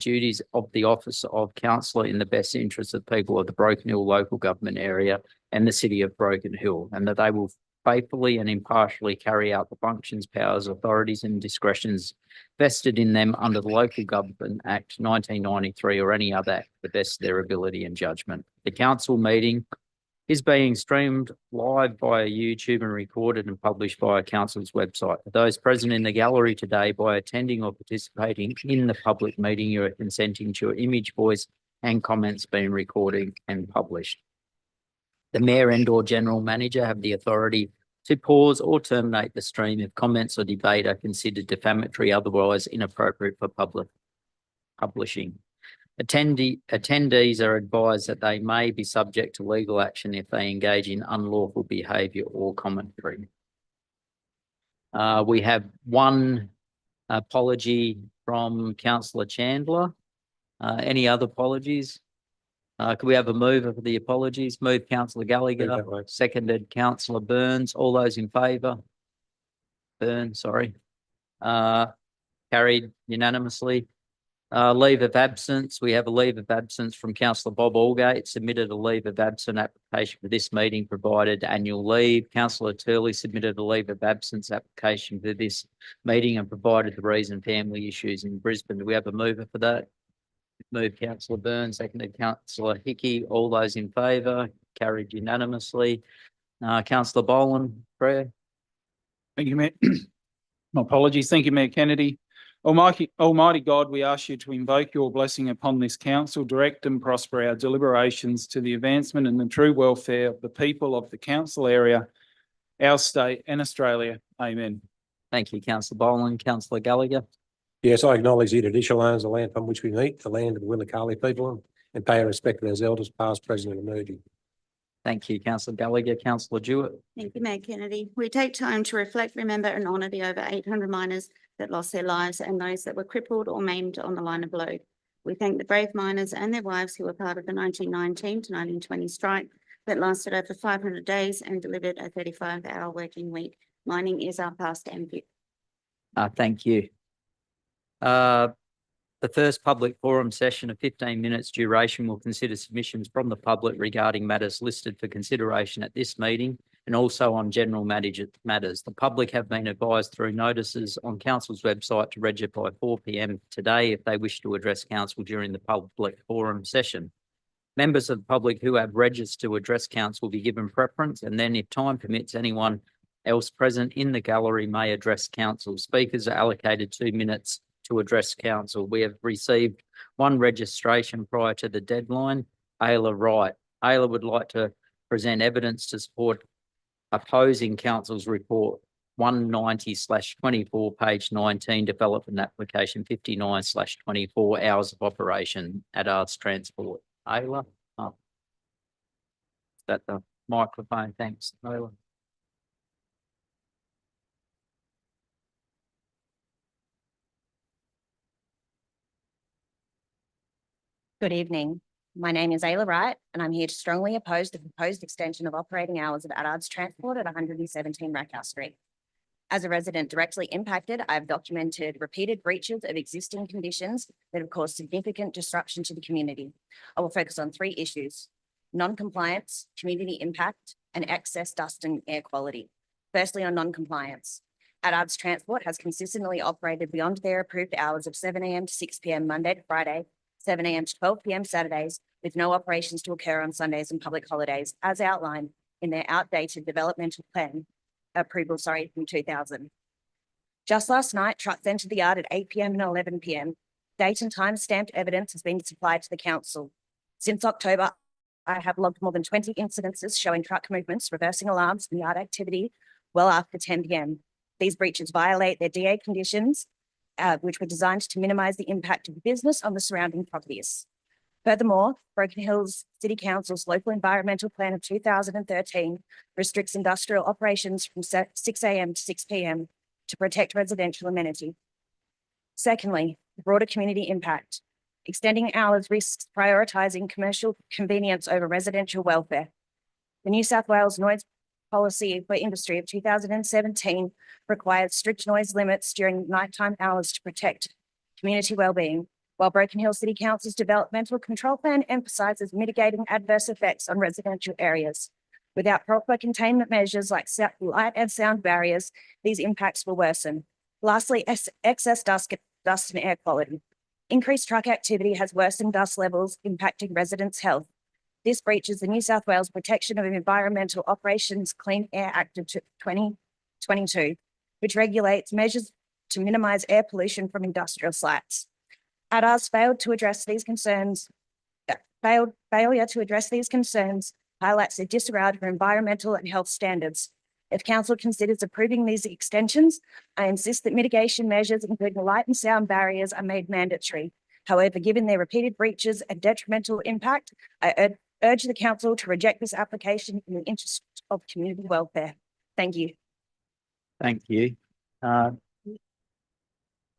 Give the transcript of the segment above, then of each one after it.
duties of the office of councillor in the best interest of the people of the Broken Hill local government area and the city of Broken Hill, and that they will faithfully and impartially carry out the functions, powers, authorities and discretions vested in them under the Local Government Act 1993 or any other act to the best of their ability and judgment. The council meeting is being streamed live via YouTube and recorded and published via council's website. For those present in the gallery today, by attending or participating in the public meeting, you are consenting to your image, voice and comments being recorded and published. The Mayor and/or General Manager have the authority to pause or terminate the stream if comments or debate are considered defamatory, otherwise inappropriate for public publishing. Attendees are advised that they may be subject to legal action if they engage in unlawful behaviour or commentary. We have one apology from Councillor Chandler. Any other apologies? Could we have a mover for the apologies? Move Councillor Gallagher, seconded Councillor Burns. All those in favour? Burns, sorry. Carried unanimously. Leave of absence. We have a leave of absence from Councillor Bob Allgate, submitted a leave of absence application for this meeting, provided annual leave. Councillor Turley submitted a leave of absence application for this meeting and provided the reason family issues in Brisbane. Do we have a mover for that? Move Councillor Burns, seconded Councillor Hickey. All those in favour? Carried unanimously. Councillor Boland, prayer. Thank you, Mayor. My apologies. Thank you, Mayor Kennedy. Almighty God, we ask you to invoke your blessing upon this council, direct and prosper our deliberations to the advancement and the true welfare of the people of the council area, our state and Australia. Amen. Thank you, Councillor Boland. Councillor Gallagher. Yes, I acknowledge the traditional owners of the land upon which we meet, the land of the Willicali people, and pay our respect to those elders, past, present and emerging. Thank you, Councillor Gallagher. Councillor Jewett. Thank you, Mayor Kennedy. We take time to reflect, remember and honour the over 800 miners that lost their lives and those that were crippled or maimed on the line of load. We thank the brave miners and their wives who were part of the 1919 to 1920 strike that lasted over 500 days and delivered a 35-hour working week. Mining is our past and future. Thank you. The first public forum session of 15 minutes duration will consider submissions from the public regarding matters listed for consideration at this meeting and also on general matters. The public have been advised through notices on council's website to register by 4 p.m. today if they wish to address council during the public forum session. Members of the public who have registered to address council will be given preference, and then if time permits, anyone else present in the gallery may address council. Speakers are allocated 2 minutes to address council. We have received one registration prior to the deadline. Ayla Wright. Ayla would like to present evidence to support opposing council's report 190/24, page 19, development application 59/24, hours of operation at Arts Transport. Ayla. Is that the microphone? Thanks, Ayla. Good evening. My name is Ayla Wright, and I'm here to strongly oppose the proposed extension of operating hours of Arts Transport at 117 Rackhouse Street. As a resident directly impacted, I've documented repeated breaches of existing conditions that have caused significant disruption to the community. I will focus on 3 issues: non-compliance, community impact, and excess dust and air quality. Firstly, on non-compliance. Arts Transport has consistently operated beyond their approved hours of 7 a.m. to 6 p.m. Monday to Friday, 7 a.m. to 12 p.m. Saturdays, with no operations to occur on Sundays and public holidays, as outlined in their outdated developmental plan approval, from 2000. Just last night, trucks entered the yard at 8 p.m. and 11 p.m. Date and time stamped evidence has been supplied to the council. Since October, I have logged more than 20 incidences showing truck movements, reversing alarms and yard activity well after 10 p.m. These breaches violate their DA conditions, which were designed to minimise the impact of the business on the surrounding properties. Furthermore, Broken Hill's City Council's local environmental plan of 2013 restricts industrial operations from 6 a.m. to 6 p.m. to protect residential amenity. Secondly, broader community impact. Extending hours risks prioritising commercial convenience over residential welfare. The New South Wales Noise Policy for Industry of 2017 required strict noise limits during nighttime hours to protect community wellbeing, while Broken Hill City Council's developmental control plan emphasises mitigating adverse effects on residential areas. Without proper containment measures like light and sound barriers, these impacts will worsen. Lastly, excess dust and air quality. Increased truck activity has worsened dust levels, impacting residents' health. This breaches the New South Wales Protection of Environmental Operations Clean Air Act of 2022, which regulates measures to minimise air pollution from industrial sites. ADAR's failure to address these concerns highlights the disregard for environmental and health standards. If council considers approving these extensions, I insist that mitigation measures, including light and sound barriers, are made mandatory. However, given their repeated breaches and detrimental impact, I urge the council to reject this application in the interest of community welfare. Thank you. Thank you.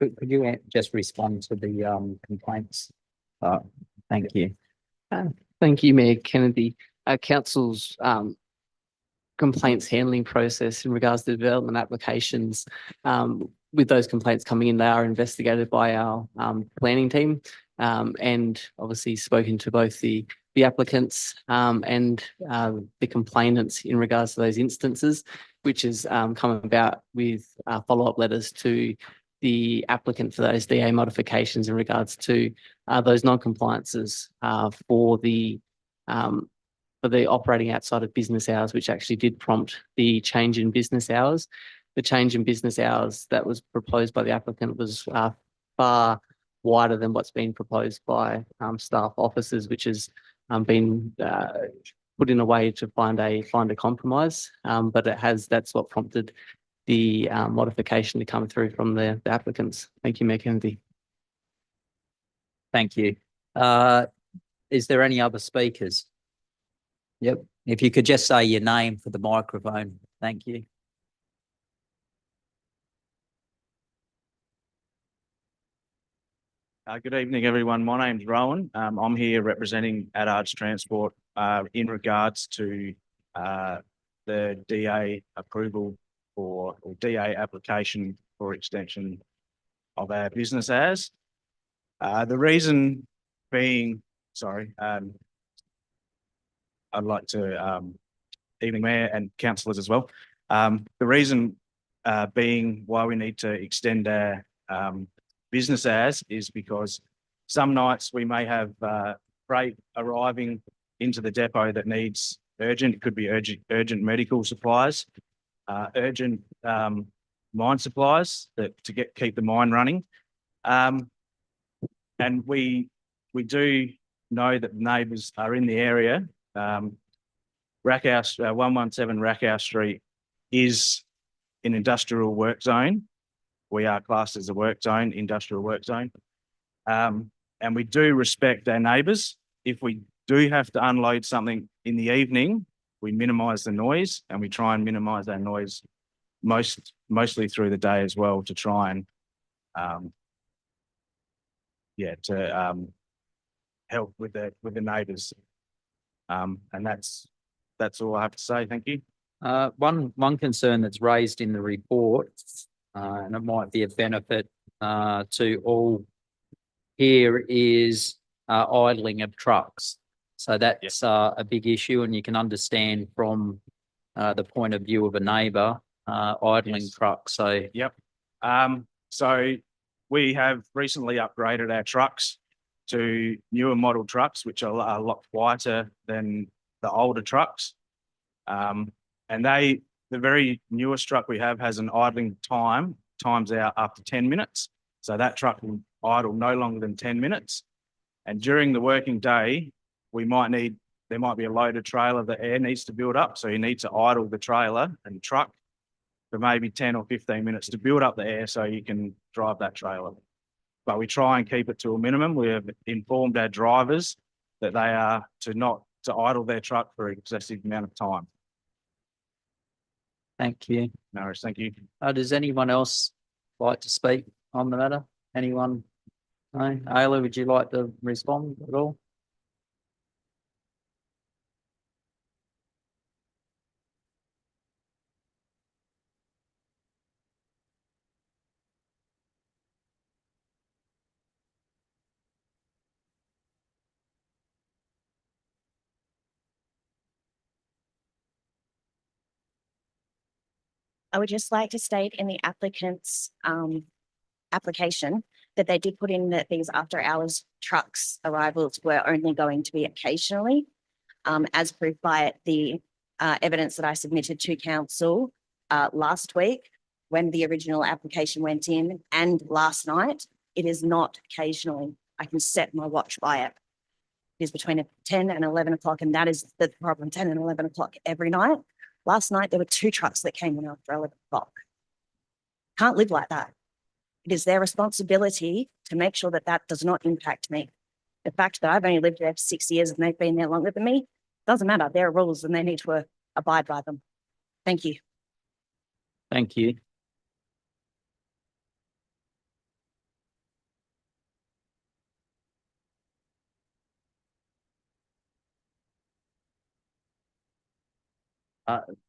Could you just respond to the complaints? Thank you. Thank you, Mayor Kennedy. Council's complaints handling process in regards to development applications, with those complaints coming in, they are investigated by our planning team, and obviously spoken to both the applicants and the complainants in regards to those instances, which has come about with follow-up letters to the applicant for those DA modifications in regards to those non-compliances for the operating outside of business hours, which actually did prompt the change in business hours. The change in business hours that was proposed by the applicant was far wider than what's been proposed by staff officers, which has been put in a way to find a compromise. But that's what prompted the modification to come through from the applicants. Thank you, Mayor Kennedy. Thank you. Is there any other speakers? Yep. If you could just say your name for the microphone. Thank you. Good evening, everyone. My name's Rowan. I'm here representing ADAR's Transport in regards to the DA approval or DA application for extension of our business hours. The reason being, I'd like to, evening Mayor and councillors as well. The reason being why we need to extend our business hours is because some nights we may have freight arriving into the depot that needs urgent, it could be urgent medical supplies, urgent mine supplies to keep the mine running. And we do know that neighbours are in the area. Rackhouse, 117 Rackhouse Street is an industrial work zone. We are classed as a work zone, industrial work zone. And we do respect our neighbours. If we do have to unload something in the evening, we minimise the noise, and we try and minimise our noise mostly through the day as well to try and help with the neighbours. And that's all I have to say. Thank you. One concern that's raised in the report, and it might be a benefit to all here, is idling of trucks. So that's a big issue, and you can understand from the point of view of a neighbour idling trucks. So so we have recently upgraded our trucks to newer model trucks, which are a lot quieter than the older trucks. And the very newest truck we have has an idling times out up to 10 minutes. So that truck will idle no longer than 10 minutes. And during the working day, there might be a loaded trailer that air needs to build up. So you need to idle the trailer and truck for maybe 10 or 15 minutes to build up the air so you can drive that trailer. But we try and keep it to a minimum. We have informed our drivers that they are to idle their truck for an excessive amount of time. thank you. No worries, thank you. Does anyone else like to speak on the matter? Anyone? No? Ayla, would you like to respond at all? I would just like to state in the applicant's application that they did put in that these after hours trucks arrivals were only going to be occasionally, as proved by the evidence that I submitted to council last week when the original application went in, and last night. It is not occasionally. I can set my watch by it. It is between 10 and 11 o'clock, and that is the problem, 10 and 11 o'clock every night. Last night, there were 2 trucks that came in after 11 o'clock. Can't live like that. It is their responsibility to make sure that that does not impact me. The fact that I've only lived there for 6 years and they've been there longer than me, doesn't matter. There are rules and they need to abide by them. Thank you. Thank you.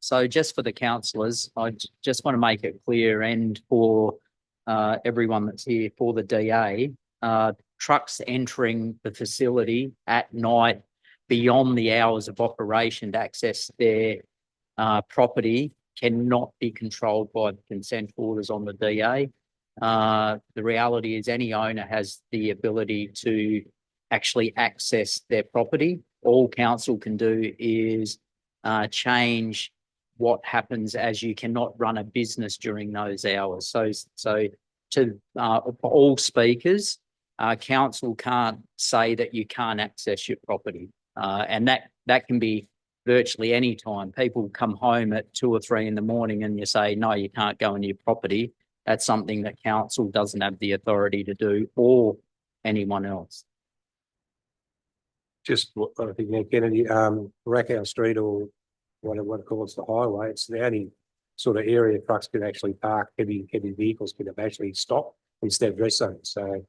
So just for the councillors, just want to make it clear, and for everyone that's here, for the DA, trucks entering the facility at night beyond the hours of operation to access their property cannot be controlled by the consent orders on the DA. The reality is any owner has the ability to actually access their property. All council can do is change what happens, as you cannot run a business during those hours. So to all speakers, council can't say that you can't access your property, and that can be virtually any time. People come home at 2 or 3 in the morning and you say, no, you can't go into your property. That's something that council doesn't have the authority to do, or anyone else. Just what I think, Mayor Kennedy, Rackhouse Street, or what it calls the highway, it's the only sort of area trucks can actually park, heavy vehicles can actually stop instead of rest zones. So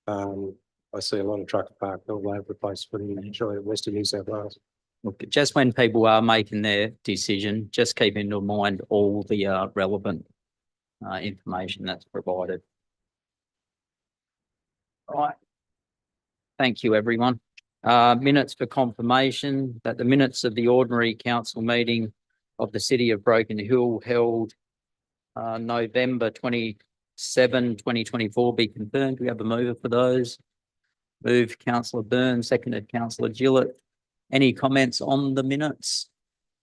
I see a lot of trucks parked all over the place, particularly Western New South Wales. Look, just when people are making their decision, just keep in mind all the relevant information that's provided. All right. Thank you, everyone. Minutes for confirmation that the minutes of the ordinary council meeting of the City of Broken Hill held November 27, 2024 be confirmed. We have a mover for those. Moved Councillor Byrne, seconded Councillor Gillett. Any comments on the minutes?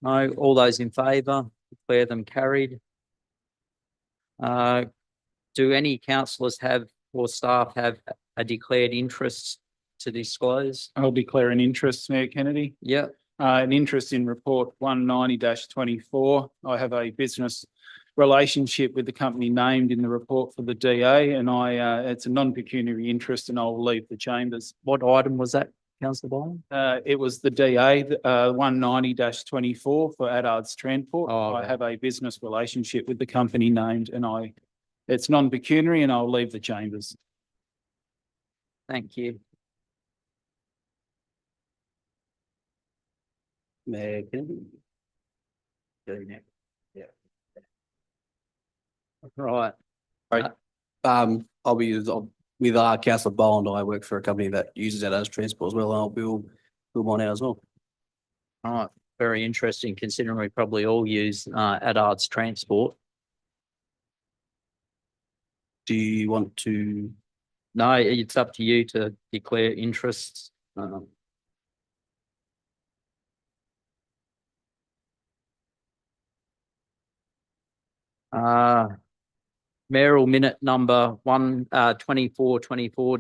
No. All those in favour, declare them carried. Do any councillors have or staff have a declared interest to disclose? I'll declare an interest, Mayor Kennedy. Yeah. An interest in report 190-24. I have a business relationship with the company named in the report for the DA, and it's a non-pecuniary interest, and I'll leave the chambers. What item was that, Councillor Boland? It was the DA 190-24 for Addards Transport. Oh, I okay. have a business relationship with the company named, and it's non-pecuniary, and I'll leave the chambers. Thank you. Mayor Kennedy. Go next. Yeah. Right. I'll be with Councillor Boland. I work for a company that uses Addards Transport as well, and I'll bill mine out as well. All right. Very interesting, considering we probably all use Addards Transport. Do you want to? No, it's up to you to declare interests. Mayoral minute number 2424.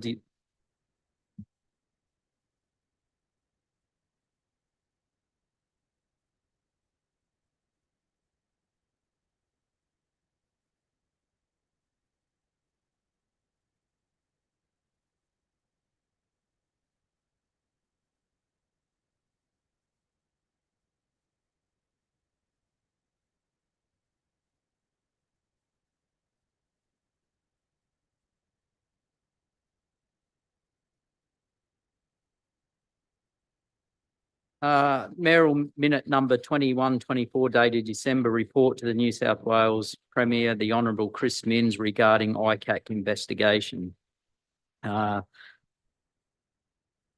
Mayoral minute number 2124 dated December, report to the New South Wales Premier, the Honourable Chris Minns, regarding ICAC investigation. I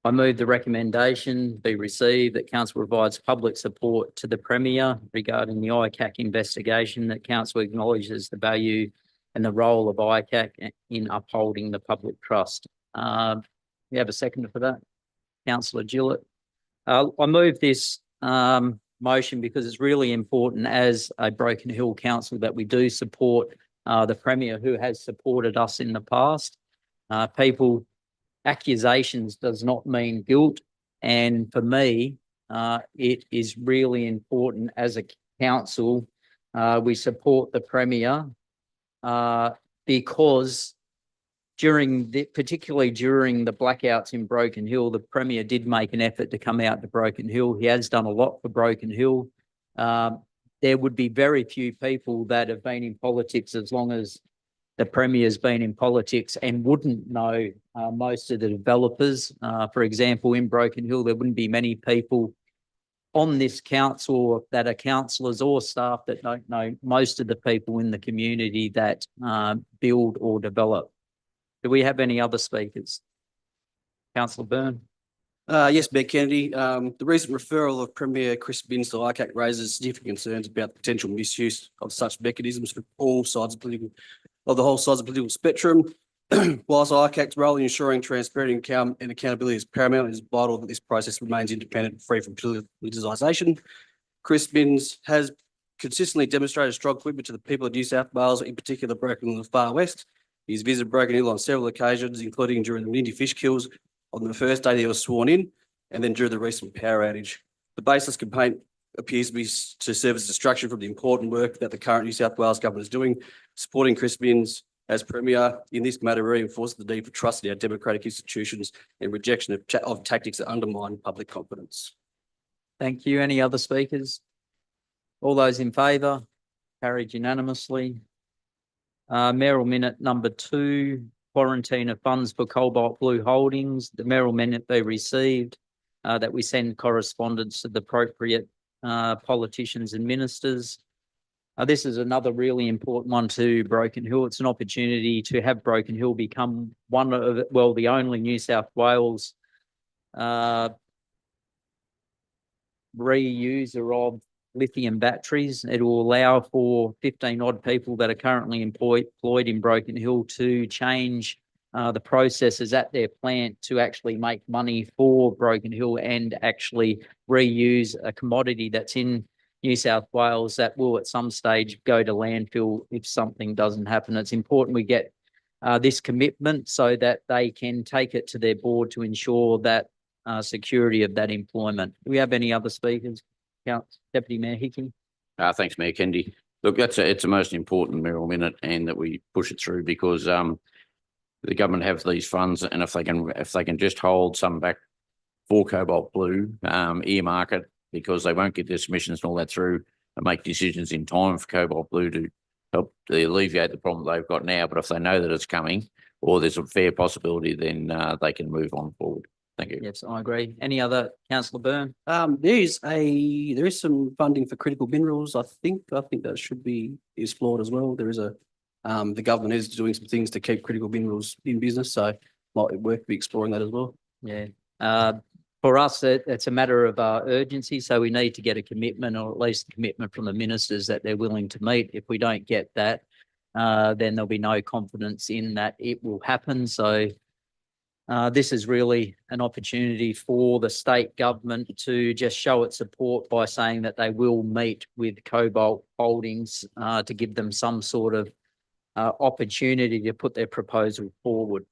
I move the recommendation be received that council provides public support to the Premier regarding the ICAC investigation, that council acknowledges the value and the role of ICAC in upholding the public trust. We have a seconder for that, councillor Gillett. I move this motion because it's really important as a Broken Hill council that we do support the Premier, who has supported us in the past. Accusations does not mean guilt. And for me, it is really important as a council, we support the Premier because particularly during the blackouts in Broken Hill, the Premier did make an effort to come out to Broken Hill. He has done a lot for Broken Hill. There would be very few people that have been in politics as long as the Premier's been in politics and wouldn't know most of the developers. For example, in Broken Hill, there wouldn't be many people on this council that are councillors or staff that don't know most of the people in the community that build or develop. Do we have any other speakers? Councillor Byrne. Yes, Mayor Kennedy. The recent referral of Premier Chris Binns to ICAC raises significant concerns about the potential misuse of such mechanisms for all sides of the whole sides of the political spectrum. Whilst ICAC's role in ensuring transparency and accountability is paramount, it is vital that this process remains independent and free from politicisation. Chris Binns has consistently demonstrated strong commitment to the people of New South Wales, in particular Broken Hill and the Far West. He's visited Broken Hill on several occasions, including during the Mindy fish kills on the first day he was sworn in, and then during the recent power outage. The baseless complaint appears to be to serve as a distraction from the important work that the current New South Wales government is doing. Supporting Chris Binns as Premier in this matter reinforces the need for trust in our democratic institutions and rejection of tactics that undermine public confidence. Thank you. Any other speakers? All those in favour? Carried unanimously. Mayoral minute number 2, quarantine of funds for Cobalt Blue Holdings. The mayoral minute be received, that we send correspondence to the appropriate politicians and ministers. This is another really important one to Broken Hill. It's an opportunity to have Broken Hill become one of, well, the only New South Wales reuser of lithium batteries. It will allow for 15 odd people that are currently employed in Broken Hill to change the processes at their plant to actually make money for Broken Hill and actually reuse a commodity that's in New South Wales that will at some stage go to landfill if something doesn't happen. It's important we get this commitment so that they can take it to their board to ensure that security of that employment. Do we have any other speakers? Deputy Mayor Hickey. Thanks, Mayor Kennedy. Look, it's a most important mayoral minute, and that we push it through because the government have these funds, and if they can just hold some back for Cobalt Blue, earmark it, because they won't get their submissions and all that through and make decisions in time for Cobalt Blue to help alleviate the problem they've got now. But if they know that it's coming or there's a fair possibility, then they can move on forward. Thank you. Yes, I agree. Any other, Councillor Byrne? There is some funding for critical minerals. I think that should be explored as well. There is the government is doing some things to keep critical minerals in business, so might be worth exploring that as well. Yeah. For us, it's a matter of urgency, so we need to get a commitment, or at least a commitment from the ministers that they're willing to meet. If we don't get that, then there'll be no confidence in that it will happen. So this is really an opportunity for the state government to just show its support by saying that they will meet with Cobalt Holdings to give them some sort of opportunity to put their proposal forward.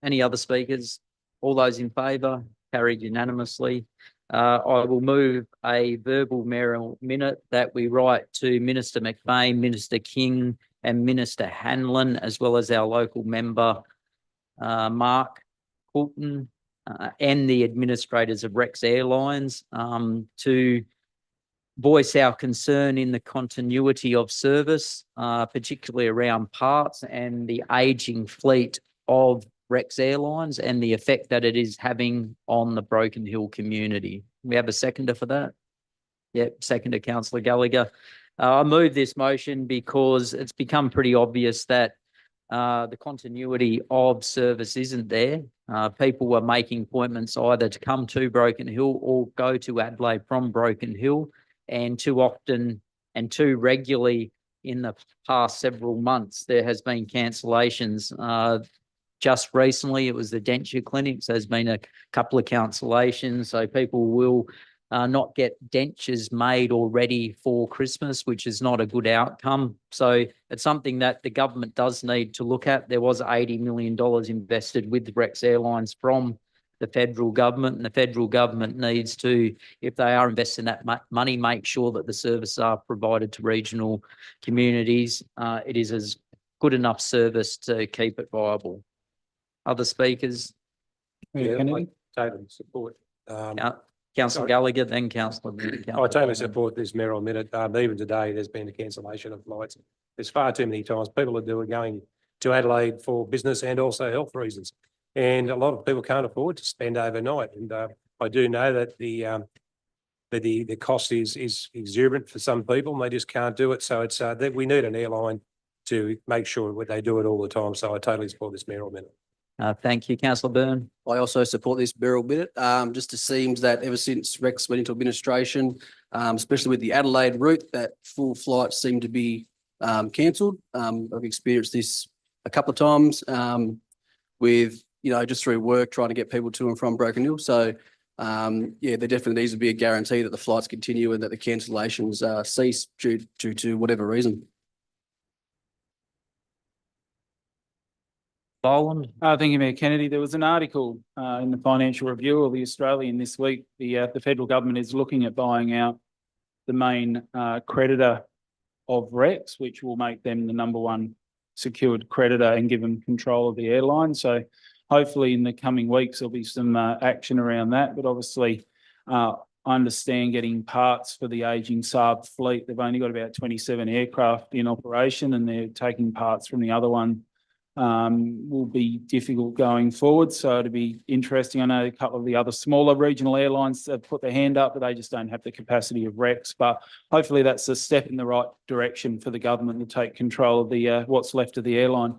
Any other speakers? All those in favour? Carried unanimously. I will move a verbal mayoral minute that we write to Minister McBain, Minister King and Minister Hanlon, as well as our local member, Mark Coulton, and the administrators of Rex Airlines to voice our concern in the continuity of service, particularly around parts and the ageing fleet of Rex Airlines and the effect that it is having on the Broken Hill community. We have a seconder for that? Yep, seconder, Councillor Gallagher. I move this motion because it's become pretty obvious that the continuity of service isn't there. People were making appointments either to come to Broken Hill or go to Adelaide from Broken Hill, and too often and too regularly in the past several months, there has been cancellations. Just recently, it was the denture clinics. There's been a couple of cancellations, so people will not get dentures made or ready for Christmas, which is not a good outcome. So it's something that the government does need to look at. There was $80 million invested with Rex Airlines from the federal government, and the federal government needs to, if they are investing that money, make sure that the services are provided to regional communities. It is as good enough service to keep it viable. Other speakers? Mayor Yeah, Kennedy? I totally support. Councillor Sorry. Gallagher, then Councillor. I totally support this Mayor on Minute. Even today, there's been a cancellation of flights. There's far too many times people are going to Adelaide for business and also health reasons. And a lot of people can't afford to spend overnight. And I do know that the cost is exuberant for some people and they just can't do it. So it's that we need an airline to make sure that they do it all the time. So I totally support this Mayor on Minute. Thank you, Councillor Byrne. I also support this Beryl Minute. Just it seems that ever since Rex went into administration, especially with the Adelaide route, that full flights seem to be cancelled. I've experienced this a couple of times with, just through work, trying to get people to and from Broken Hill. So, there definitely needs to be a guarantee that the flights continue and that the cancellations cease due to whatever reason. Boland? Thank you, Mayor Kennedy. There was an article in the Financial Review or the Australian this week. The federal government is looking at buying out the main creditor of Rex, which will make them the number one secured creditor and give them control of the airline. So hopefully in the coming weeks, there'll be some action around that. But obviously, I understand getting parts for the aging Saab fleet. They've only got about 27 aircraft in operation and they're taking parts from the other one. Will be difficult going forward. So it'll be interesting. I know a couple of the other smaller regional airlines have put their hand up, but they just don't have the capacity of Rex. But hopefully that's a step in the right direction for the government to take control of the what's left of the airline.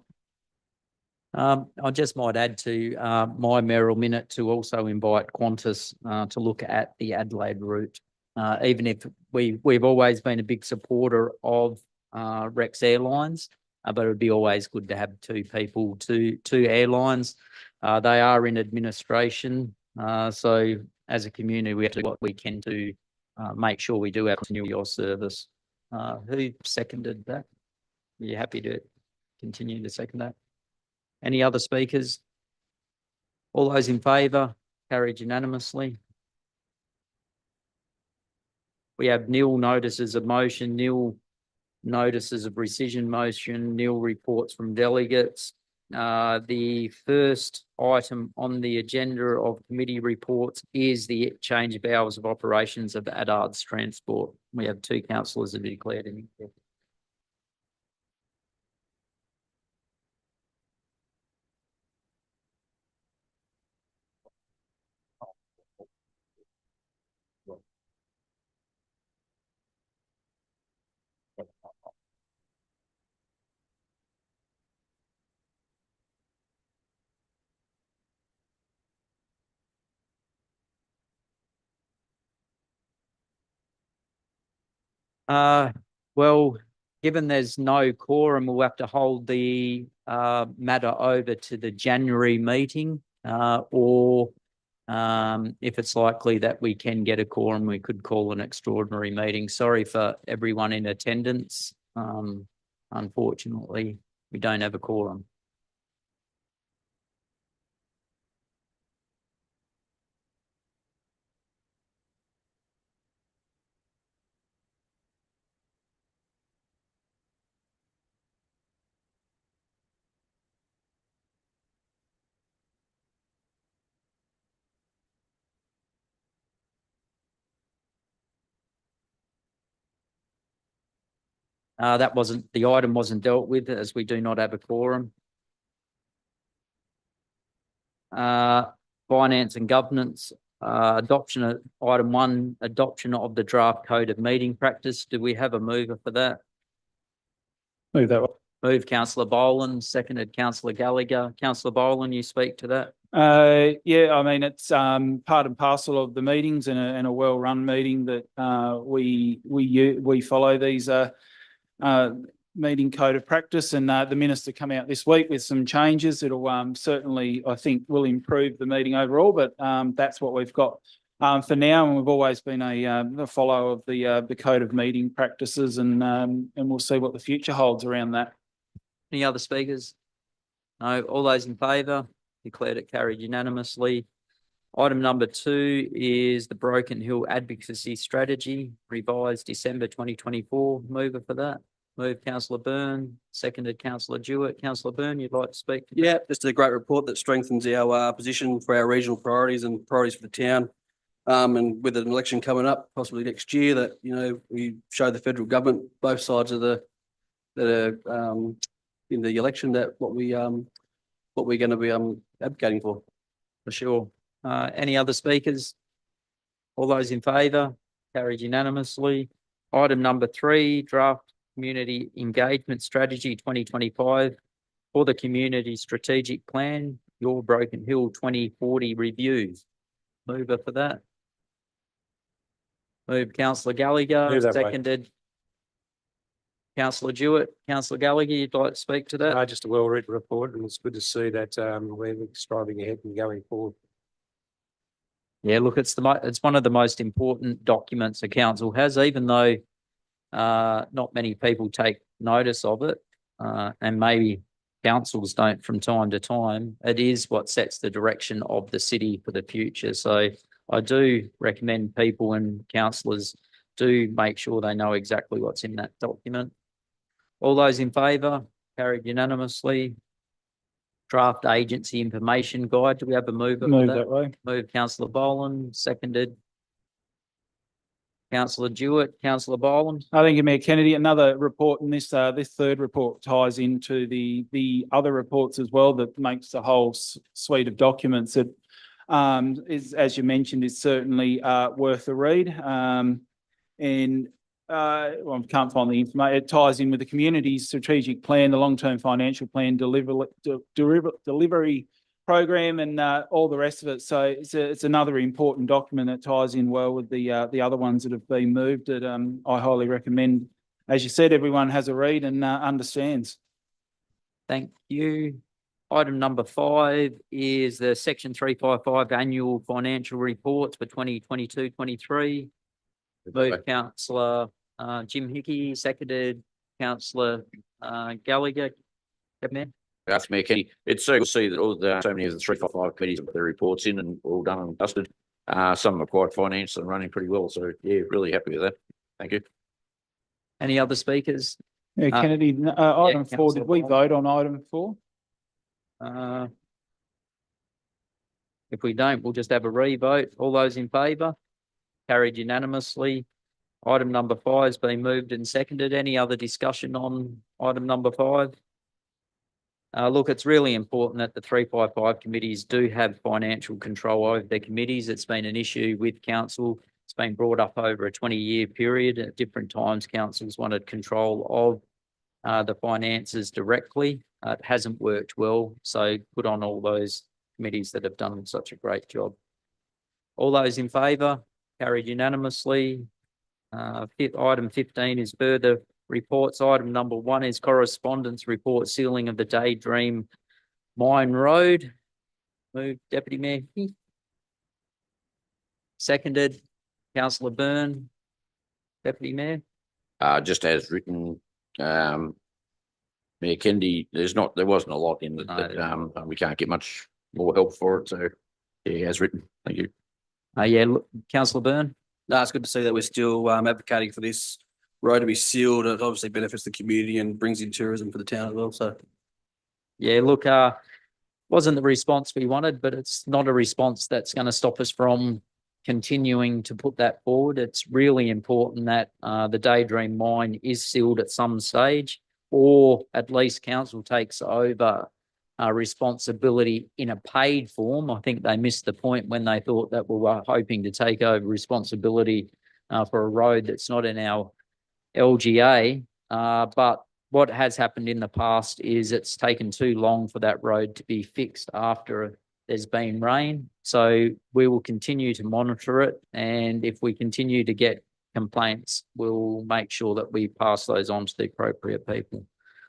I just might add to my mayoral minute to also invite Qantas to look at the Adelaide route. Even if we've always been a big supporter of Rex Airlines, but it would be always good to have two airlines. They are in administration. So as a community, we have to do what we can to make sure we do have continuity of service. Who seconded that? Are you happy to continue to second that? Any other speakers? All those in favour? Carried unanimously. We have nil notices of motion, nil notices of rescission motion, nil reports from delegates. The first item on the agenda of committee reports is the change of hours of operations of Addards Transport. We have two councillors that have declared in. Well, given there's no quorum, we'll have to hold the matter over to the January meeting, or if it's likely that we can get a quorum, we could call an extraordinary meeting. Sorry for everyone in attendance. Unfortunately, we don't have a quorum. The item wasn't dealt with as we do not have a quorum. Finance and governance, adoption of item 1, adoption of the draft code of meeting practice. Do we have a mover for that? Move that one. Moved councillor Boland, seconded councillor Gallagher. Councillor Boland, you speak to that? Yeah, I mean, it's part and parcel of the meetings and a well-run meeting that we follow these meeting code of practice, and the minister come out this week with some changes. It'll certainly, I think, will improve the meeting overall, but that's what we've got for now, and we've always been a follower of the code of meeting practices, and we'll see what the future holds around that. Any other speakers? No, all those in favour? Declared it carried unanimously. Item number 2 is the Broken Hill Advocacy Strategy, revised December 2024. Mover for that. Moved councillor Byrne, seconded councillor Jewett. Councillor Byrne, you'd like to speak? Yeah, this is a great report that strengthens our position for our regional priorities and priorities for the town. And with an election coming up, possibly next year, that, you know, we show the federal government, both sides of the in the election, that what we're going to be advocating for. For sure. Any other speakers? All those in favour? Carried unanimously. Item number 3, draft community engagement strategy 2025 for the community strategic plan, your Broken Hill 2040 review. Mover for that. Moved councillor Gallagher, Move that way. seconded councillor Jewett. Councillor Gallagher, you'd like to speak to that? Just a well-written report, and it's good to see that we're striving ahead and going forward. Yeah, look, it's one of the most important documents a council has, even though not many people take notice of it, and maybe councils don't from time to time. It is what sets the direction of the city for the future. So I do recommend people and councillors do make sure they know exactly what's in that document. All those in favour? Carried unanimously. Draft agency information guide. Do we have a mover for Move that? that way. Moved councillor Boland, seconded councillor Jewett. Councillor Boland. Thank you, Mayor Kennedy. Another report, and this third report ties into the other reports as well, that makes the whole suite of documents that is, as you mentioned, is certainly worth a read. Well, I can't find the information. It ties in with the community strategic plan, the long-term financial plan, delivery program, and all the rest of it. So it's another important document that ties in well with the other ones that have been moved. That I highly recommend. As you said, everyone has a read and understands. Thank you. Item number 5 is the section 355 annual financial reports for 2022-23. Moved councillor Jim Hickey, seconded councillor Gallagher. Mayor? That's Mayor Kenny. It's so good to see that all the so many of the 355 committees put their reports in and all done and dusted. Some are quite financed and running pretty well. So yeah, really happy with that. Thank you. Any other speakers? Yeah, Kennedy, item 4, Councillor did we Boland. vote on item 4? If we don't, we'll just have a re-vote. All those in favour? Carried unanimously. Item number 5 has been moved and seconded. Any other discussion on item number 5? Look, it's really important that the 355 committees do have financial control over their committees. It's been an issue with council. It's been brought up over a 20-year period. At different times, councils wanted control of the finances directly. It hasn't worked well. So put on all those committees that have done such a great job. All those in favour? Carried unanimously. Item 15 is further reports. Item number 1 is correspondence report sealing of the Daydream Mine Road. Moved Deputy Mayor Hickey. Seconded councillor Byrne. Deputy Mayor. Just as written, Mayor Kennedy, there wasn't a lot in it, No. but we can't get much more help for it. So yeah, as written. Thank you. Yeah, look, councillor Byrne. No, it's good to see that we're still advocating for this road to be sealed. It obviously benefits the community and brings in tourism for the town as well. So Yeah, look, wasn't the response we wanted, but it's not a response that's going to stop us from continuing to put that forward. It's really important that the Daydream mine is sealed at some stage, or at least council takes over responsibility in a paid form. I think they missed the point when they thought that we were hoping to take over responsibility for a road that's not in our LGA, but what has happened in the past is it's taken too long for that road to be fixed after there's been rain. So we will continue to monitor it, and if we continue to get complaints, we'll make sure that we pass those on to the appropriate people.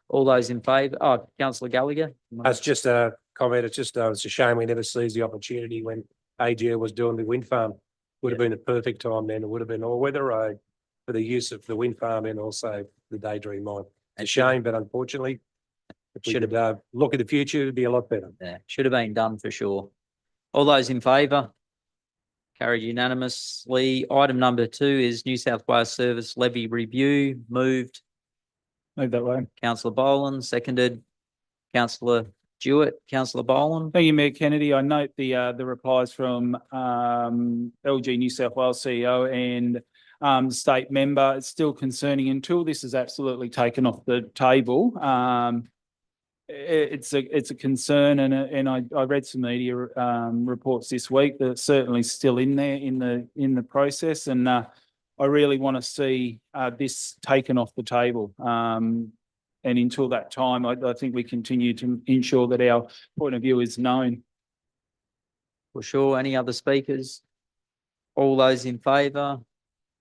All those in favour? Oh, councillor Gallagher? That's just a comment. It's just, it's a shame we never seized the opportunity when AGL was doing the wind farm. Would have been a perfect time then. It would have been all weather road for the use of the wind farm and also the Daydream mine. It's a shame, but unfortunately, if we Should could look at the future, it'd be a lot better. Yeah, should have been done for sure. All those in favour? Carried unanimously. Item number 2 is New South Wales Service Levy Review. Moved Move that way. councillor Boland, seconded councillor Jewett. Councillor Boland? Thank you, Mayor Kennedy. I note the replies from LG New South Wales CEO and state member. It's still concerning until this is absolutely taken off the table. It's a concern, and I read some media reports this week that it's certainly still in there in the process, and I really want to see this taken off the table. And until that time, I think we continue to ensure that our point of view is known. For sure. Any other speakers? All those in favour?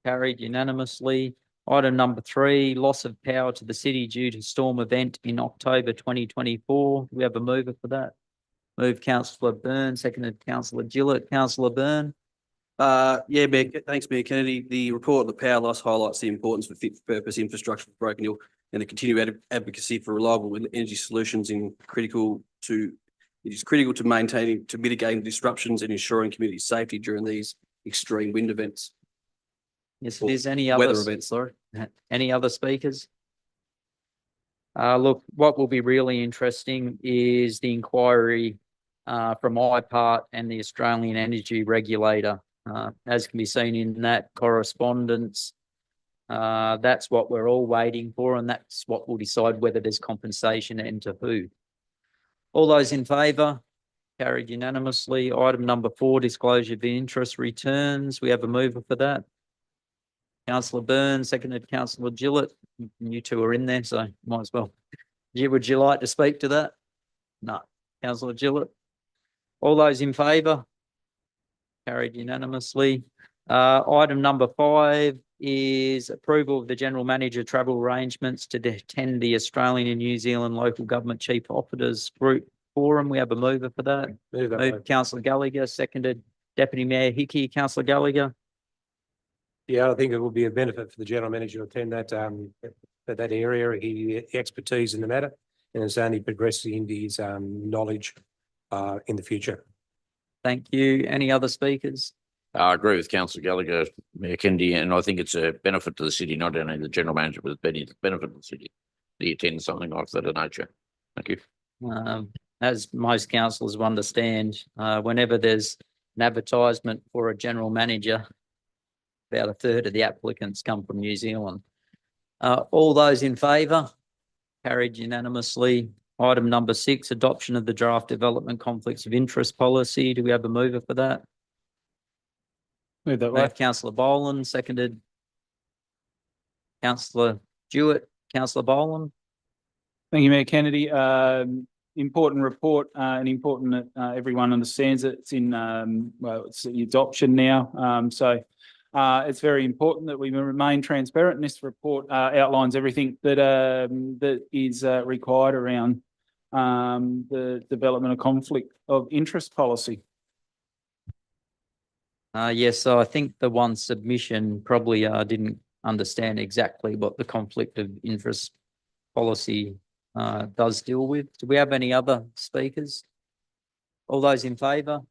Carried unanimously. Item number 3, loss of power to the city due to storm event in October 2024. Do we have a mover for that? Move councillor Byrne, seconded councillor Gillett. Councillor Byrne? Yeah, Mayor, thanks, Mayor Kennedy. The report on the power loss highlights the importance for fit for purpose infrastructure for Broken Hill and the continued advocacy for reliable energy solutions it is critical to maintaining, to mitigating disruptions and ensuring community safety during these extreme wind events. Yes, it is. Any other Weather events. sorry? Any other speakers? Look, what will be really interesting is the inquiry from IPART and the Australian Energy Regulator. As can be seen in that correspondence, that's what we're all waiting for, and that's what will decide whether there's compensation and to who. All those in favour? Carried unanimously. Item number 4, disclosure of interest returns. We have a mover for that. Councillor Byrne, seconded councillor Gillett. You two are in there, so might as well. Would you like to speak to that? No. Councillor Gillett. All those in favour? Carried unanimously. Item number 5 is approval of the general manager travel arrangements to attend the Australian and New Zealand Local Government Chief Operatives Group Forum. We have a mover for that. Move that. Moved councillor Gallagher, seconded Deputy Mayor Hickey. Councillor Gallagher? Yeah, I think it will be a benefit for the general manager to attend that area. He expertise in the matter, and it's only progressing his knowledge in the future. Thank you. Any other speakers? I agree with councillor Gallagher, Mayor Kennedy, and I think it's a benefit to the city, not only the general manager, but a benefit to the city. To attend something like that of nature. Thank you. As most councillors will understand, whenever there's an advertisement for a general manager, about a third of the applicants come from New Zealand. All those in favour? Carried unanimously. Item number 6, adoption of the draft development conflicts of interest policy. Do we have a mover for that? Move that way. Moved councillor Boland, seconded councillor Jewett. Councillor Boland? Thank you, Mayor Kennedy. Important report and important that everyone understands it. It's in, well, it's the adoption now. So it's very important that we remain transparent, and this report outlines everything that that is required around the development of conflict of interest policy. Yes, so I think the one submission probably didn't understand exactly what the conflict of interest policy does deal with. Do we have any other speakers? All those in favour?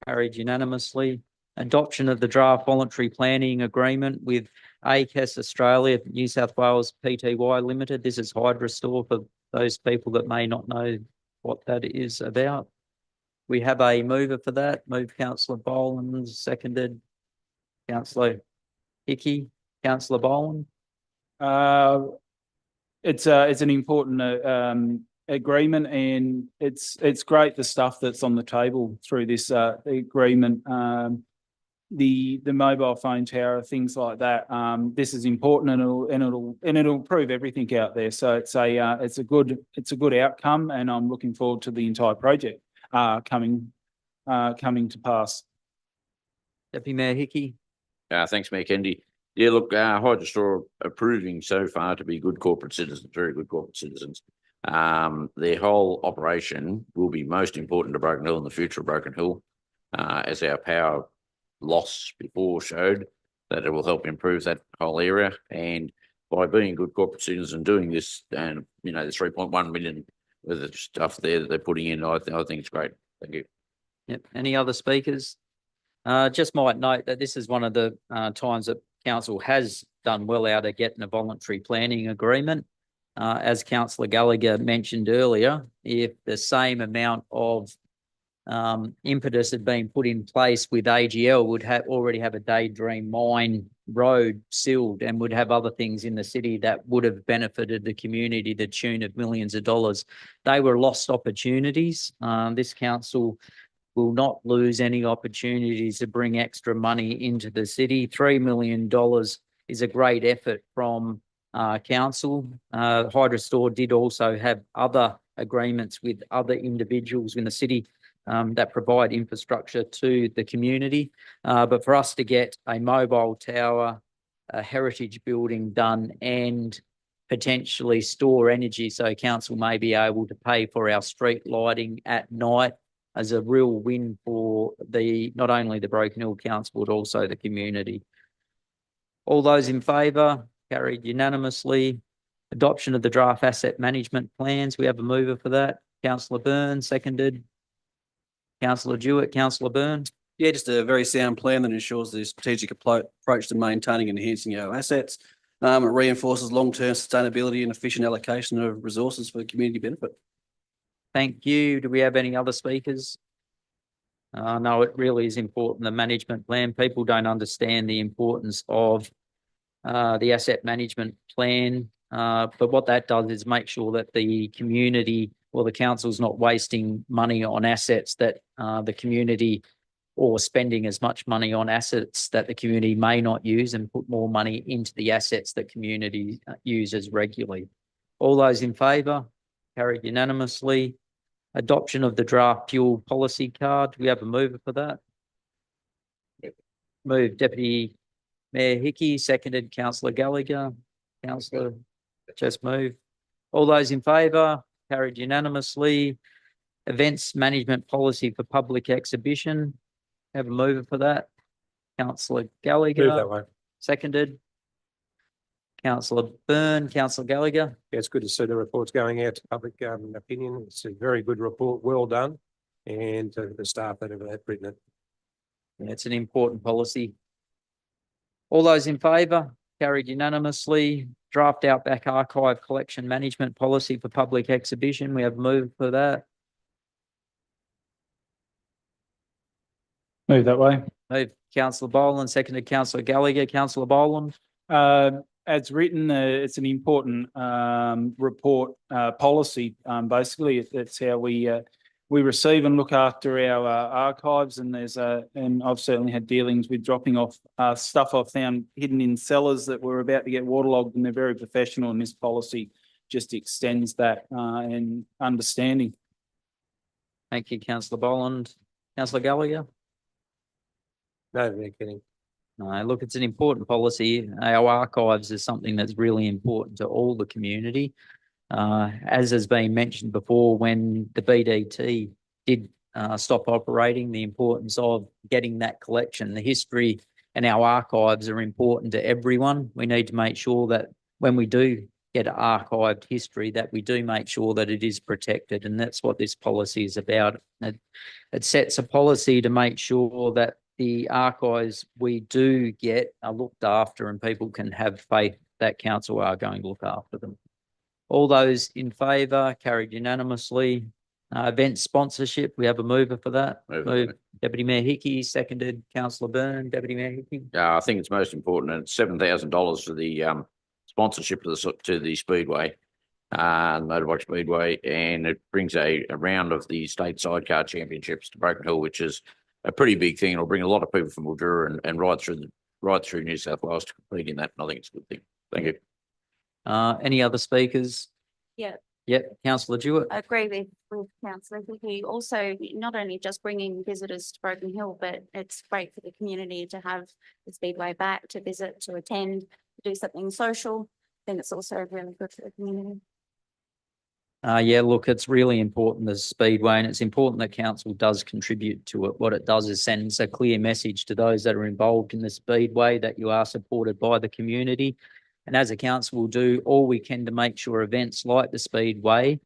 Carried unanimously. Adoption of the draft voluntary planning agreement with ACAS Australia, New South Wales Pty Limited. This is Hydrostore for those people that may not know what that is about. We have a mover for that. Move councillor Boland, seconded councillor Hickey. Councillor Boland? It's an important agreement, and it's great the stuff that's on the table through this agreement. the mobile phone tower, things like that. This is important and it'll improve everything out there. So it's a good outcome, and I'm looking forward to the entire project coming to pass. Deputy Mayor Hickey. Thanks, Mayor Kennedy. Yeah, look, Hydrostor approving so far to be good corporate citizens, very good corporate citizens. Their whole operation will be most important to Broken Hill and the future of Broken Hill, as our power loss before showed that it will help improve that whole area. And by being good corporate citizens and doing this, and the 3.1 million with the stuff there that they're putting in, I think it's great. Thank you. Yep. Any other speakers? Just might note that this is one of the times that council has done well out of getting a voluntary planning agreement. As Councillor Gallagher mentioned earlier, if the same amount of impetus had been put in place with AGL, would already have a Daydream Mine road sealed and would have other things in the city that would have benefited the community to the tune of millions of dollars. They were lost opportunities. This council will not lose any opportunities to bring extra money into the city. $3 million is a great effort from council. Hydrostor did also have other agreements with other individuals in the city that provide infrastructure to the community. But for us to get a mobile tower, a heritage building done, and potentially store energy so council may be able to pay for our street lighting at night, as a real win for not only the Broken Hill Council, but also the community. All those in favour? Carried unanimously. Adoption of the draft asset management plans. We have a mover for that. Councillor Byrne, seconded. Councillor Jewett, Councillor Byrne. Yeah, just a very sound plan that ensures the strategic approach to maintaining and enhancing our assets. It reinforces long-term sustainability and efficient allocation of resources for community benefit. Thank you. Do we have any other speakers? No, it really is important, the management plan. People don't understand the importance of the asset management plan. But what that does is make sure that the community or the council's not wasting money on assets that the community, or spending as much money on assets that the community may not use, and put more money into the assets that community uses regularly. All those in favour? Carried unanimously. Adoption of the draft fuel policy card. Do we have a mover for that? Move Deputy Mayor Hickey, seconded Councillor Gallagher. Councillor, just move. All those in favour? Carried unanimously. Events management policy for public exhibition. Have a mover for that. Councillor Gallagher. Move that way. Seconded. Councillor Byrne, Councillor Gallagher. Yeah, it's good to see the reports going out to public opinion. It's a very good report, well done, and to the staff that have written it. Yeah, it's an important policy. All those in favour? Carried unanimously. Draft Outback Archive collection management policy for public exhibition. We have moved for that. Move that way. Move Councillor Boland, seconded Councillor Gallagher. Councillor Boland. As written, it's an important report policy. Basically, it's how we receive and look after our archives, and and I've certainly had dealings with dropping off stuff I've found hidden in cellars that were about to get waterlogged, and they're very professional, and this policy just extends that and understanding. Thank you, Councillor Boland. Councillor Gallagher. No, they're kidding. No, look, it's an important policy. Our archives is something that's really important to all the community. As has been mentioned before, when the BDT did stop operating, the importance of getting that collection, the history and our archives are important to everyone. We need to make sure that when we do get archived history, that we do make sure that it is protected. And that's what this policy is about. It sets a policy to make sure that the archives we do get are looked after, and people can have faith that council are going to look after them. All those in favour? Carried unanimously. Event sponsorship, we have a mover for that. Move Deputy Mayor Hickey, seconded Councillor Byrne. Deputy Mayor Hickey. I think it's most important. It's $7,000 for the sponsorship to the Speedway, Motorbike Speedway, and it brings a round of the state sidecar championships to Broken Hill, which is a pretty big thing. It'll bring a lot of people from Mildura and right through New South Wales to complete in that. And I think it's a good thing. Thank you. Any other speakers? Yeah. Yep, councillor Jewett. I agree with councillor Hickey. Also, not only just bringing visitors to Broken Hill, but it's great for the community to have the Speedway back, to visit, to attend, to do something social. Then it's also really good for the community. Yeah, look, it's really important as Speedway, and it's important that council does contribute to it. What it does is sends a clear message to those that are involved in the Speedway that you are supported by the community. And as a council, we'll do all we can to make sure events like the Speedway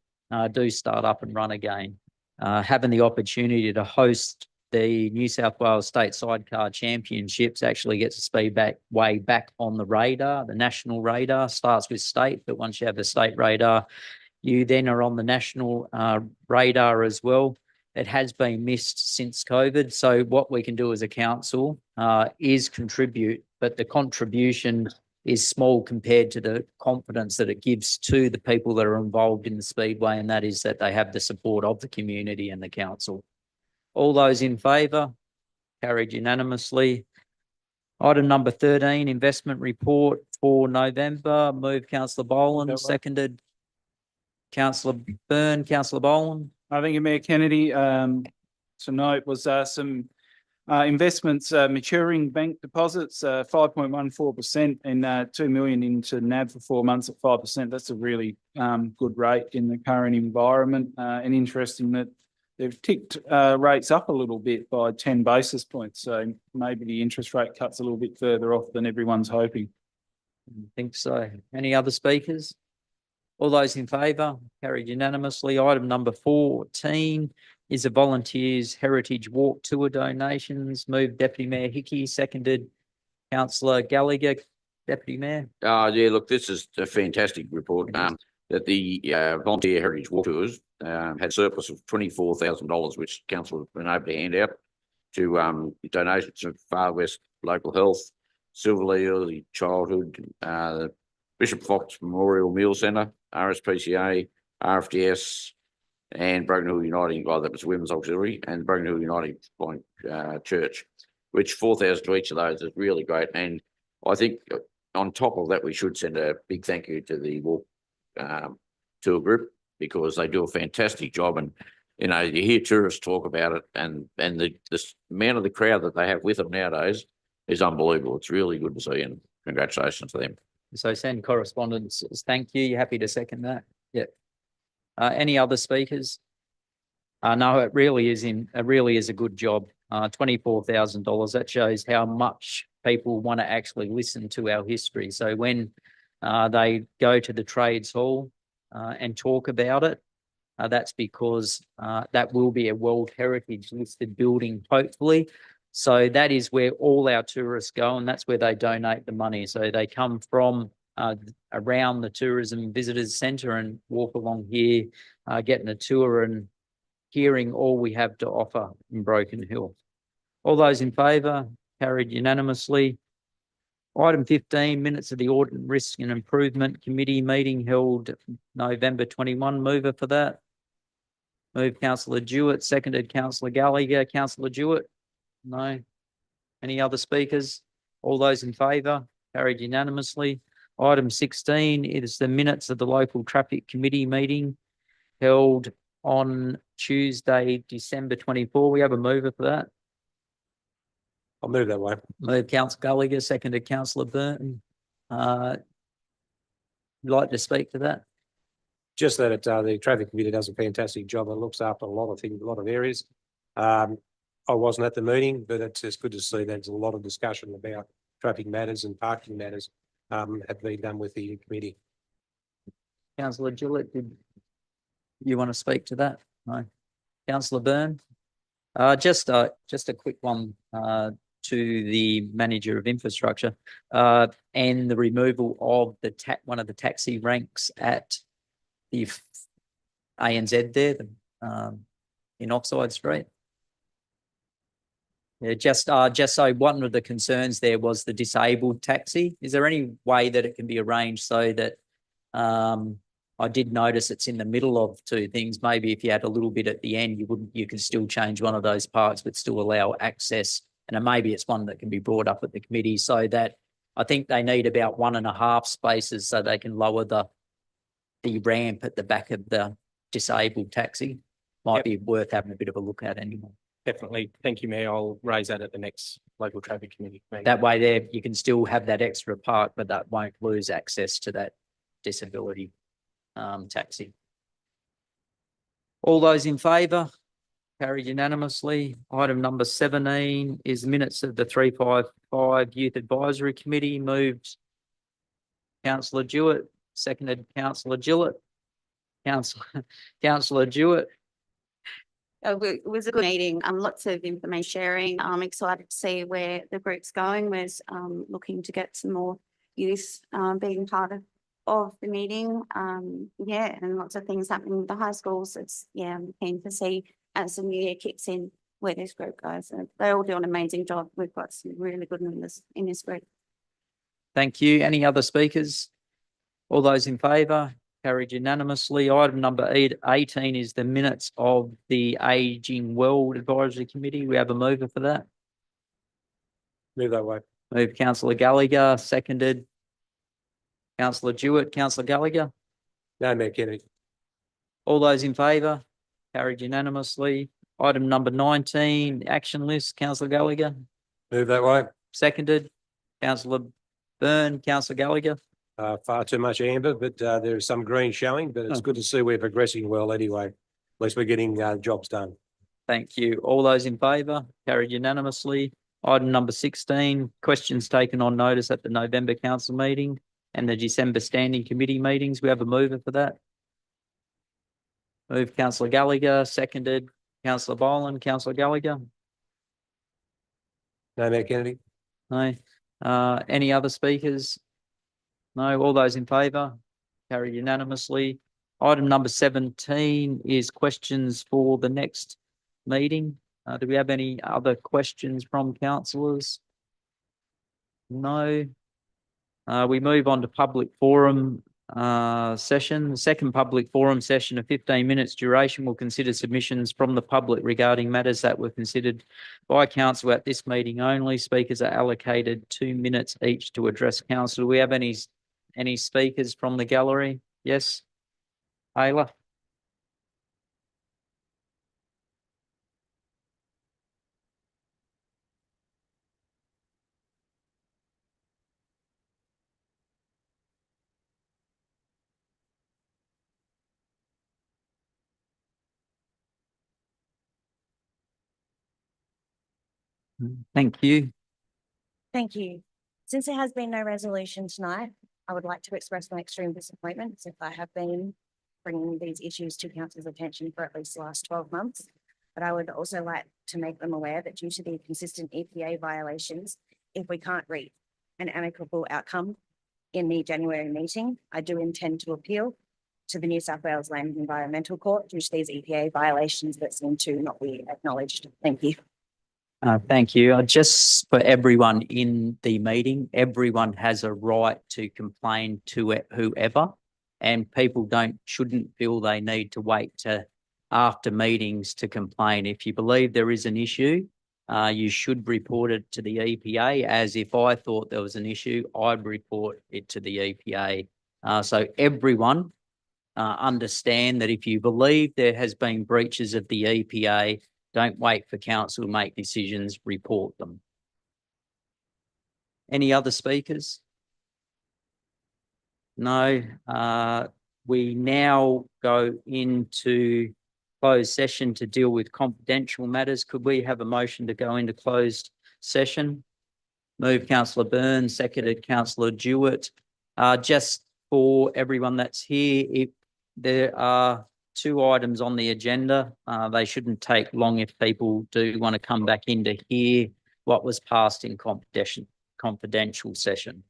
do start up and run again. Having the opportunity to host the New South Wales State Sidecar Championships actually gets the Speedway back on the radar. The national radar starts with state, but once you have the state radar, you then are on the national radar as well. It has been missed since COVID. So what we can do as a council is contribute, but the contribution is small compared to the confidence that it gives to the people that are involved in the Speedway, and that is that they have the support of the community and the council. All those in favour? Carried unanimously. Item number 13, investment report for November. Move councillor Boland, seconded councillor Byrne. Councillor Boland. Thank you, Mayor Kennedy. Tonight was some investments, maturing bank deposits, 5.14% and 2 million into NAB for 4 months at 5%. That's a really good rate in the current environment, and interesting that they've ticked rates up a little bit by 10 basis points. So maybe the interest rate cuts a little bit further off than everyone's hoping. I think so. Any other speakers? All those in favour? Carried unanimously. Item number 14 is a Volunteers Heritage Walk Tour donations. Moved Deputy Mayor Hickey, seconded councillor Gallagher. Deputy Mayor. Yeah, look, this is a fantastic report. That the Volunteer Heritage Walk Tours had surplus of $24,000, which council has been able to hand out to donations of Far West Local Health, Silverlea Early Childhood, Bishop Fox Memorial Meal Centre, RSPCA, RFDS, and Broken Hill Uniting, that was Women's Auxiliary, and Broken Hill Uniting Church, which 4,000 to each of those is really great. And I think on top of that, we should send a big thank you to the walk tour group, because they do a fantastic job. And you know, you hear tourists talk about it, and the amount of the crowd that they have with them nowadays is unbelievable. It's really good to see, and congratulations to them. So send correspondence. Thank you. You happy to second that? Yep. Any other speakers? No, it really is a good job. $24,000. That shows how much people want to actually listen to our history. So when they go to the Trades Hall and talk about it, that's because that will be a World Heritage listed building, hopefully. So that is where all our tourists go, and that's where they donate the money. So they come from around the Tourism Visitors Centre and walk along here, getting a tour and hearing all we have to offer in Broken Hill. All those in favour? Carried unanimously. Item 15, minutes of the Audit and Risk and Improvement Committee meeting held November 21. Mover for that. Moved councillor Jewett, seconded councillor Gallagher. Councillor Jewett? No. Any other speakers? All those in favour? Carried unanimously. Item 16 is the minutes of the Local Traffic Committee meeting held on Tuesday, December 24. We have a mover for that. I'll move that way. Moved councillor Gallagher, seconded councillor Burton. You'd like to speak to that? Just that the traffic committee does a fantastic job and looks after a lot of things, a lot of areas. I wasn't at the meeting, but it's good to see that there's a lot of discussion about traffic matters and parking matters have been done with the committee. Councillor Gillett, did you want to speak to that? No. Councillor Byrne? Just a quick one to the manager of infrastructure and the removal of the one of the taxi ranks at the ANZ there in Oxide Street. Yeah, just so one of the concerns there was the disabled taxi. Is there any way that it can be arranged so that I did notice it's in the middle of two things. Maybe if you had a little bit at the end, you could still change one of those parts, but still allow access. And then maybe it's one that can be brought up at the committee so that I think they need about 1.5 spaces so they can lower the ramp at the back of the disabled taxi. Might Yep. be worth having a bit of a look at anyway. Definitely. Thank you, Mayor. I'll raise that at the next local traffic committee. meeting. That way there, you can still have that extra part, but that won't lose access to that disability taxi. All those in favour? Carried unanimously. Item number 17 is minutes of the 355 Youth Advisory Committee. Moved Councillor Jewett, seconded Councillor Gillett. Councillor Jewett, It was a good meeting, lots of information sharing. I'm excited to see where the group's going. We're looking to get some more youth being part of the meeting. Yeah, and lots of things happening with the high schools. I'm keen to see as the new year kicks in where this group goes. And they all do an amazing job. We've got some really good members in this group. thank you. Any other speakers? All those in favour? Carried unanimously. Item number 18 is the minutes of the Ageing World Advisory Committee. We have a mover for that. Move that way. Move Councillor Gallagher, seconded Councillor Jewett. Councillor Gallagher, No, Mayor Kennedy. all those in favour? Carried unanimously. Item number 19, action list. Councillor Gallagher, Move that way. seconded. Councillor Byrne, Councillor Gallagher. Far too much amber, but there's some green showing, but it's good to see we're progressing well anyway. At least we're getting jobs done. Thank you. All those in favour? Carried unanimously. Item number 16, questions taken on notice at the November council meeting and the December standing committee meetings. We have a mover for that. Move Councillor Gallagher, seconded Councillor Boland. Councillor Gallagher? No, Mayor Kennedy. No. Any other speakers? No. All those in favour? Carried unanimously. Item number 17 is questions for the next meeting. Do we have any other questions from councillors? No. We move on to public forum session. The second public forum session of 15 minutes duration will consider submissions from the public regarding matters that were considered by council at this meeting only. Speakers are allocated 2 minutes each to address council. Do we have any speakers from the gallery? Yes. Ayla? Thank you. Thank you. Since there has been no resolution tonight, I would like to express my extreme disappointment since I have been bringing these issues to council's attention for at least the last 12 months. But I would also like to make them aware that due to the consistent EPA violations, if we can't reach an amicable outcome in the January meeting, I do intend to appeal to the New South Wales Land and Environmental Court due to these EPA violations that seem to not be acknowledged. Thank you. Thank you. Just for everyone in the meeting, everyone has a right to complain to whoever, and people shouldn't feel they need to wait to after meetings to complain. If you believe there is an issue, you should report it to the EPA. As if I thought there was an issue, I'd report it to the EPA. So everyone understand that if you believe there has been breaches of the EPA, don't wait for council to make decisions, report them. Any other speakers? No. We now go into closed session to deal with confidential matters. Could we have a motion to go into closed session? Move Councillor Burns, seconded Councillor Jewett. Just for everyone that's here, if there are 2 items on the agenda. They shouldn't take long if people do want to come back in to hear what was passed in confidential session.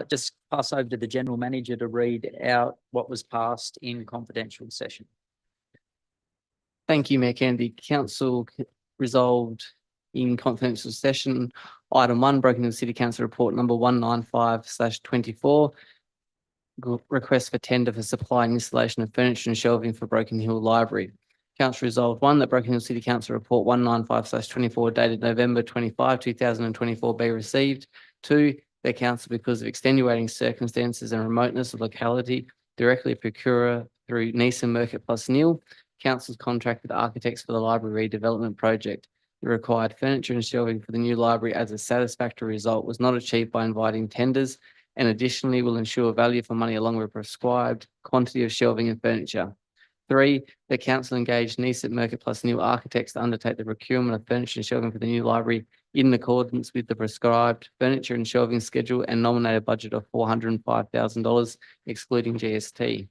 Just pass over to the general manager to read out what was passed in confidential session. Thank you, Mayor Kennedy. Council resolved in confidential session, item 1, Broken Hill City Council Report number 195/24. Request for tender for supply and installation of furniture and shelving for Broken Hill Library. Council resolved 1, that Broken Hill City Council Report 195/24 dated November 25, 2024 be received. 2, that council, because of extenuating circumstances and remoteness of locality, directly procure through Neeson Merkett plus Neil, council's contracted architects for the library redevelopment project. The required furniture and shelving for the new library as a satisfactory result was not achieved by inviting tenders, and additionally will ensure value for money along with prescribed quantity of shelving and furniture. 3, the council engaged Neeson Merkett plus Neil architects to undertake the procurement of furniture and shelving for the new library in accordance with the prescribed furniture and shelving schedule and nominated budget of $405,000 excluding GST.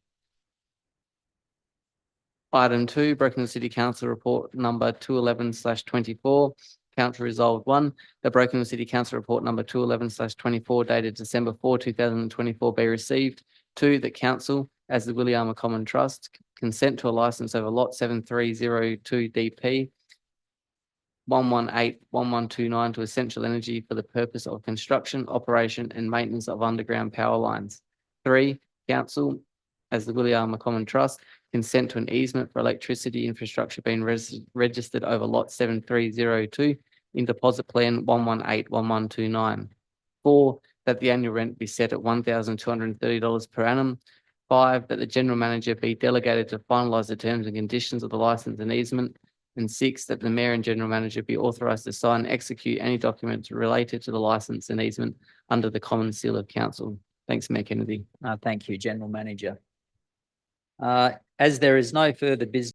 Item 2, Broken Hill City Council Report number 211/24. Council resolved 1, the Broken Hill City Council Report number 211/24 dated December 4, 2024 be received. 2, that council, as the Williama Common Trust, consent to a license over lot 7302 DP 1181129 to Essential Energy for the purpose of construction, operation and maintenance of underground power lines. 3, council, as the Williama Common Trust, consent to an easement for electricity infrastructure being registered over lot 7302 in deposit plan 1181129. 4, that the annual rent be set at $1,230 per annum. 5, that the general manager be delegated to finalise the terms and conditions of the license and easement. And 6, that the mayor and general manager be authorised to sign and execute any documents related to the license and easement under the common seal of council. Thanks, Mayor Kennedy. Thank you, general manager. As there is no further business